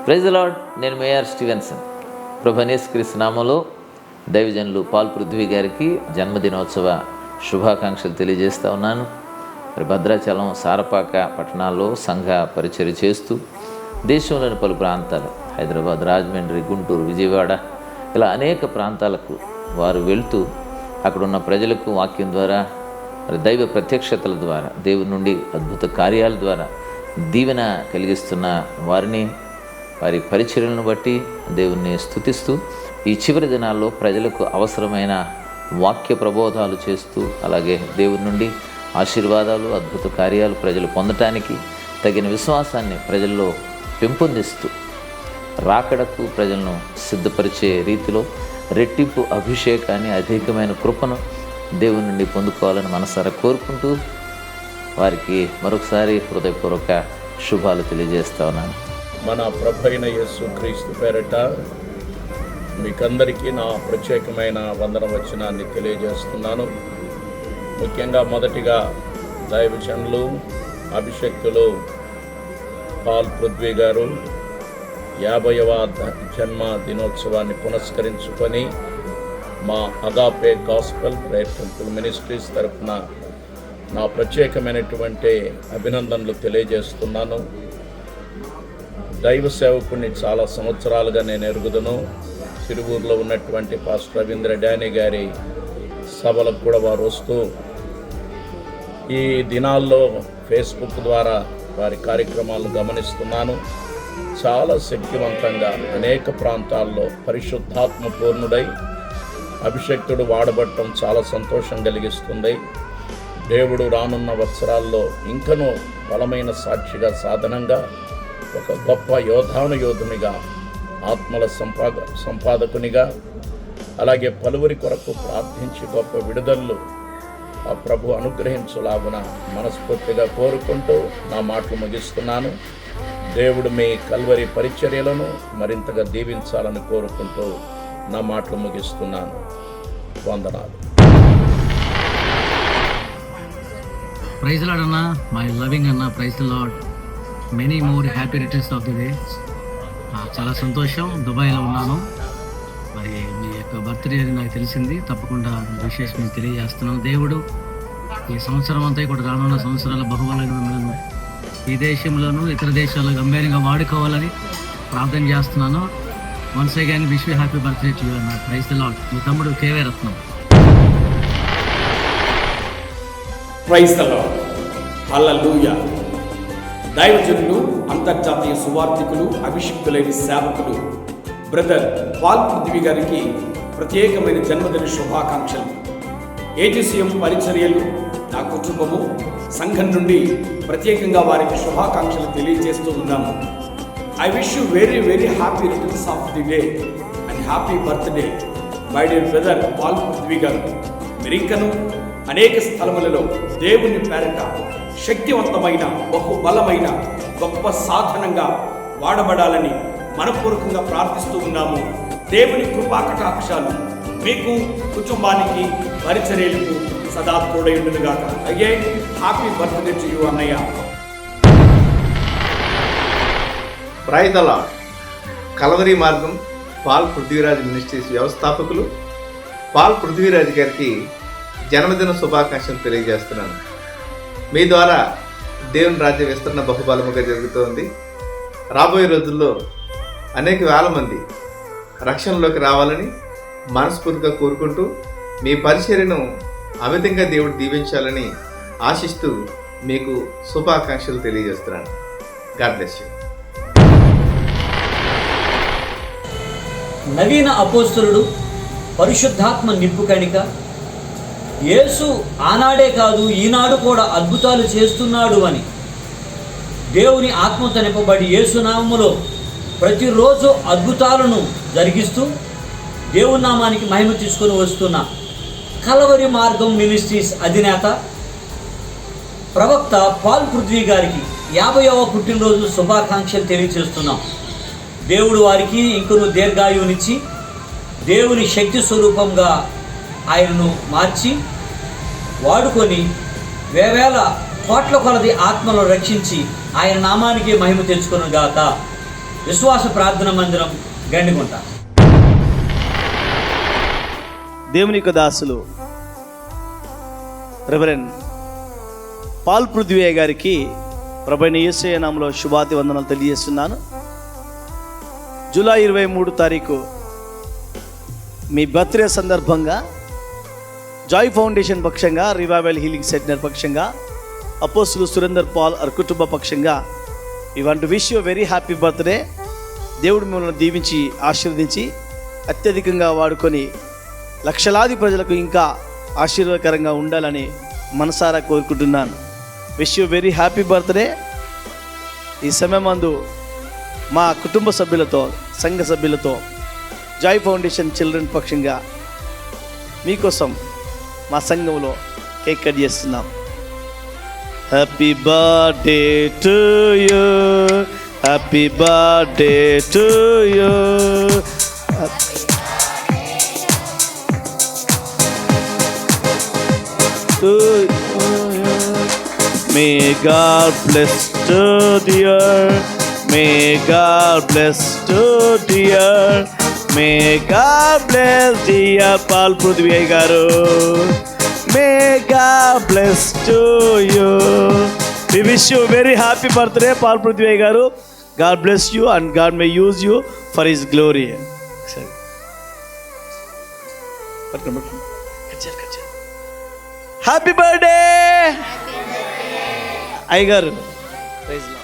Praise the lord. నేను mayor Stevenson. ప్రభు యేసుక్రీస్తు నామములో దైవజనులు పాల్ పృథ్వీ గారికి జన్మదినోత్సవ శుభాకాంక్షలు తెలియజేస్తూ ఉన్నాను. మరి భద్రాచలం, సారపాక పట్టణాల్లో సంఘ పరిచర్య చేస్తూ దేశంలోని పలు ప్రాంతాలు, హైదరాబాద్, రాజమండ్రి, గుంటూరు, విజయవాడ, ఇలా అనేక ప్రాంతాలకు వారు వెళ్తూ అక్కడున్న ప్రజలకు వాక్యం ద్వారా, మరి దైవ ప్రత్యక్షతల ద్వారా, దేవుని నుండి అద్భుత కార్యాల ద్వారా దీవెన కలిగిస్తున్న వారిని, వారి పరిచర్యలను బట్టి దేవుణ్ణి స్తుతిస్తూ ఈ చివరి దినాల్లో ప్రజలకు అవసరమైన వాక్య ప్రబోధాలు చేస్తూ, అలాగే దేవుని నుండి ఆశీర్వాదాలు, అద్భుత కార్యాలు ప్రజలు పొందటానికి తగిన విశ్వాసాన్ని ప్రజల్లో పెంపొందిస్తూ రాకడకు ప్రజలను సిద్ధపరిచే రీతిలో రెట్టింపు అభిషేకాన్ని, అధికమైన కృపను దేవుని నుండి పొందుకోవాలని మనసారా కోరుకుంటూ వారికి మరొకసారి హృదయపూర్వక శుభాలు తెలియజేస్తా ఉన్నాను. మన ప్రభువైన యేసుక్రీస్తు పేరట మీకందరికీ నా ప్రత్యేకమైన వందనవచనాన్ని తెలియజేస్తున్నాను. ముఖ్యంగా మొదటిగా దైవజనులు, అభిషక్తులు పాల్ పృథ్వీ గారు 50వ జన్మ దినోత్సవాన్ని పురస్కరించుకొని మా agape gospel prayer temple ministries తరఫున నా ప్రత్యేకమైనటువంటి అభినందనలు తెలియజేస్తున్నాను. దైవ సేవకుని చాలా సంవత్సరాలుగా నేను ఎరుగుదును. తిరువూరులో ఉన్నటువంటి పాస్టర్ రవీంద్ర డానీ గారి సభలకు కూడా వారు వస్తూ ఈ దినాల్లో ఫేస్బుక్ ద్వారా వారి కార్యక్రమాలను గమనిస్తున్నాను. చాలా శక్తివంతంగా అనేక ప్రాంతాల్లో పరిశుద్ధాత్మ పూర్ణుడై అభిషక్తుడు వాడబట్టడం చాలా సంతోషం కలిగిస్తుంది. దేవుడు రానున్న వత్సరాల్లో ఇంకనూ బలమైన సాక్షిగా, సాధనంగా, ఒక గొప్ప యోధునిగా, ఆత్మల సంపాదకునిగా, అలాగే పలువురి కొరకు ప్రార్థించి గొప్ప విడుదలను ఆ ప్రభు అనుగ్రహించులాగున మనస్ఫూర్తిగా కోరుకుంటూ నా మాటలు ముగిస్తున్నాను. దేవుడు మీ కల్వరి పరిచర్యలను మరింతగా దీవించాలని కోరుకుంటూ నా మాటలు ముగిస్తున్నాను. వందనాలు. ప్రైజ్ లార్డ్ అన్న, మై లవింగ్ అన్న. Praise the lord. Many more happy returns of the day. చాలా సంతోషం. దుబాయ్లో ఉన్నాను. మరి మీ యొక్క బర్త్డే అని నాకు తెలిసింది. తప్పకుండా విశేషం మీకు తెలియజేస్తున్నాను. దేవుడు ఈ సంవత్సరం అంతా కూడా, రానున్న సంవత్సరాల బహుబలంగా ఈ దేశంలోనూ ఇతర దేశాల్లో గంభీరంగా వాడుకోవాలని ప్రార్థన చేస్తున్నాను. Once again wish you happy birthday to you అన్న. Praise the lord. మీ తమ్ముడు K V Ratnam. Praise the lord. Hallelujah. దైవజనులు, అంతర్జాతీయ సువార్థికులు, అభిషిక్తులైన సేవకులు బ్రదర్ పాల్ పృథ్వీ గారికి ప్రత్యేకమైన జన్మదిన శుభాకాంక్షలు. ఏజీసీఎం పరిచర్యలు, నా కుటుంబము, సంఘం నుండి ప్రత్యేకంగా వారికి శుభాకాంక్షలు తెలియజేస్తూ ఉన్నాము. I wish you very very happy returns of the day and happy birthday my dear brother Paul Prithvi garu. మీరింకను అనేక స్థలములలో దేవుని పేరట శక్తివంతమైన, బహుబలమైన గొప్ప సాధనంగా వాడబడాలని మనపూర్వకంగా ప్రార్థిస్తూ ఉన్నాము. దేవుని కృపాకటాక్షాలు మీకు, కుటుంబానికి, పరిచర్యలకు సదా తోడైండునుగాక. Again happy birthday to you అన్నయ్య. Praise the lord. కల్వరి మార్గం పాల్ పృథ్వీరాజ్ మినిస్ట్రీస్ వ్యవస్థాపకులు పాల్ పృథ్వీరాజ్ గారికి జన్మదిన శుభాకాంక్షలు తెలియజేస్తున్నాను. మీ ద్వారా దేవుని రాజ్య విస్తరణ బహుబలముగా జరుగుతోంది. రాబోయే రోజుల్లో అనేక వేల మంది రక్షణలోకి రావాలని మనస్ఫూర్తిగా కోరుకుంటూ మీ పరిచర్యను అమితంగా దేవుడు దీవించాలని ఆశిస్తూ మీకు శుభాకాంక్షలు తెలియజేస్తున్నాను. God bless you. నవీన అపోస్తలుడు, పరిశుద్ధాత్మ నింపు కణిక, యేసు ఆనాడే కాదు ఈనాడు కూడా అద్భుతాలు చేస్తున్నాడు అని దేవుని ఆత్మతో నింపబడి యేసునామములో ప్రతిరోజు అద్భుతాలను జరిగిస్తూ దేవుని నామానికి మహిమ తీసుకొని వస్తున్న కల్వరి మార్గం మినిస్ట్రీస్ అధినేత ప్రవక్త పాల్ పృథ్వీ గారికి 50వ పుట్టినరోజు శుభాకాంక్షలు తెలియజేస్తున్నాం. దేవుడు వారికి ఇంకొను దీర్ఘాయువునిచ్చి దేవుని శక్తి స్వరూపంగా ఆయనను మార్చి వాడుకొని వేవేల కోట్ల కొలది ఆత్మలను రక్షించి ఆయన నామానికి మహిమ తెచ్చుకొనుగాక. విశ్వాస ప్రార్థన మందిరం, గండిగుంట. దేవుని యొక్క దాసులు రెవరెండ్ పాల్ పృథ్వీ గారికి ప్రభువైన యేసయ్య నామములో శుభాతి వందనాలు తెలియజేస్తున్నాను. జూలై 23 తారీఖు మీ బర్త్డే సందర్భంగా జాయ్ ఫౌండేషన్ పక్షంగా, రివైవల్ హీలింగ్ సెంటర్ పక్షంగా, అపోస్తులు సురేందర్ పాల్ కుటుంబ పక్షంగా we want to wish you very happy birthday. దేవుడు మిమ్మల్ని దీవించి ఆశీర్వదించి అత్యధికంగా వాడుకొని లక్షలాది ప్రజలకు ఇంకా ఆశీర్వాదకరంగా ఉండాలని మనసారా కోరుకుంటున్నాను. Wish you very happy birthday. ఈ సమయమందు మా కుటుంబ సభ్యులతో, సంఘ సభ్యులతో జాయ్ ఫౌండేషన్ చిల్డ్రన్ పక్షంగా మీకోసం మా సంఘంలో కేక్ కట్ చేస్తున్నాం. Happy birthday to you, happy birthday to you. May God bless to dear, may God bless to dear, may God bless dear Paul Prudhvi garu, may God bless to you. We wish you very happy birthday Paul Prudhvi garu. God bless you and God may use you for His glory. Happy birthday! Aigaru. Praise the Lord.